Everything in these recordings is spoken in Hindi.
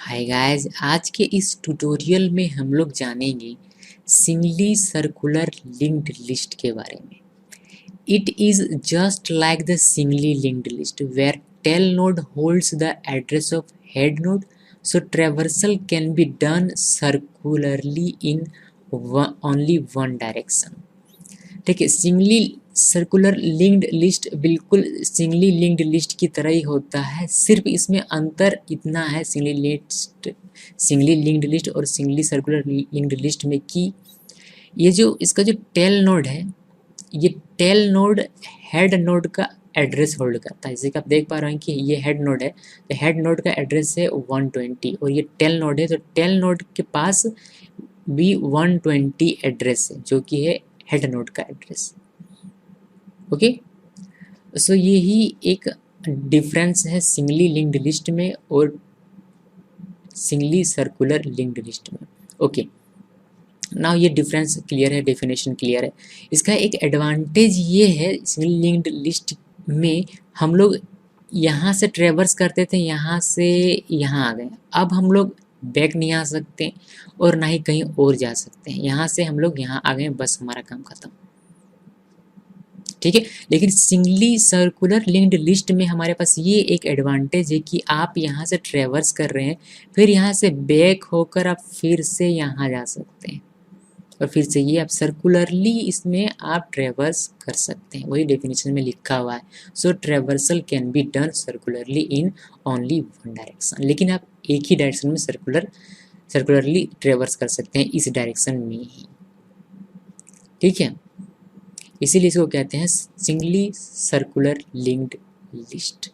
हाय गाइस, आज के इस ट्यूटोरियल में हम लोग जानेंगे सिंगली सर्कुलर लिंक्ड लिस्ट के बारे में। It is just like the singly linked list where tail node holds the address of head node, so traversal can be done circularly in only one direction. ठीक है, सिंगली सर्कुलर लिंक्ड लिस्ट बिल्कुल सिंगली लिंक्ड लिस्ट की तरह ही होता है, सिर्फ इसमें अंतर इतना है सिंगली लिंक्ड लिस्ट और सिंगली सर्कुलर लिंक्ड लिस्ट में कि ये जो इसका जो टेल नोड है, ये टेल नोड हेड नोड का एड्रेस होल्ड करता है। जैसे कि आप देख पा रहे हैं कि ये हेड नोड है, तो हेड नोड का एड्रेस है 120 और ये टेल नोड है, तो टेल नोड के पास भी 120 एड्रेस है जो कि है हेड नोड का एड्रेस। ओके, सो यही एक डिफरेंस है सिंगली लिंक्ड लिस्ट में और सिंगली सर्कुलर लिंक्ड लिस्ट में। ओके, नाउ ये डिफरेंस क्लियर है, डेफिनेशन क्लियर है। इसका एक एडवांटेज ये है, सिंगली लिंक्ड लिस्ट में हम लोग यहाँ से ट्रेवर्स करते थे, यहाँ से यहाँ आ गए। अब हम लोग बैक नहीं आ सकते और ना ही कहीं और जा सकते हैं। यहाँ से हम लोग यहाँ आ गए, बस हमारा काम खत्म। ठीक है, लेकिन सिंगली सर्कुलर लिंक्ड लिस्ट में हमारे पास ये एक एडवांटेज है कि आप यहाँ से ट्रेवर्स कर रहे हैं, फिर यहाँ से बैक होकर आप फिर से यहाँ जा सकते हैं और फिर से ये आप सर्कुलरली इसमें आप ट्रेवर्स कर सकते हैं। वही डेफिनेशन में लिखा हुआ है, so traversal can be done circularly in only one direction. लेकिन आप एक ही डायरेक्शन में सर्कुलरली ट्रेवर्स कर सकते हैं, इस डायरेक्शन में ही। ठीक है, इसीलिए इसको कहते हैं सिंगली सर्कुलर लिंक्ड लिस्ट।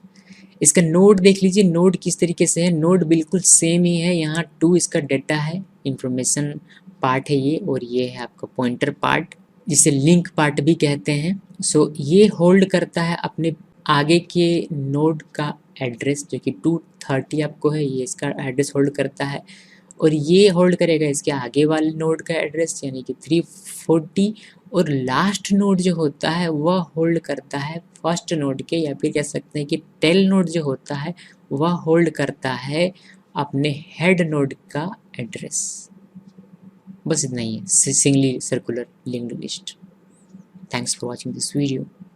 इसका नोड देख लीजिए, नोड किस तरीके से है। नोड बिल्कुल सेम ही है, यहाँ 2 इसका डेटा है, इंफॉर्मेशन पार्ट है ये, और ये है आपका पॉइंटर पार्ट जिसे लिंक पार्ट भी कहते हैं। सो ये होल्ड करता है अपने आगे के नोड का एड्रेस जो कि 230 आपको है, ये इसका एड्रेस होल्ड करता है, और ये होल्ड करेगा इसके आगे वाले नोड का एड्रेस यानी कि 340, और लास्ट नोड जो होता है वह होल्ड करता है फर्स्ट नोड के, या फिर कह सकते हैं कि टेल नोड जो होता है वह होल्ड करता है अपने हेड नोड का एड्रेस। बस इतना ही है singly circular linked list. Thanks for watching this video.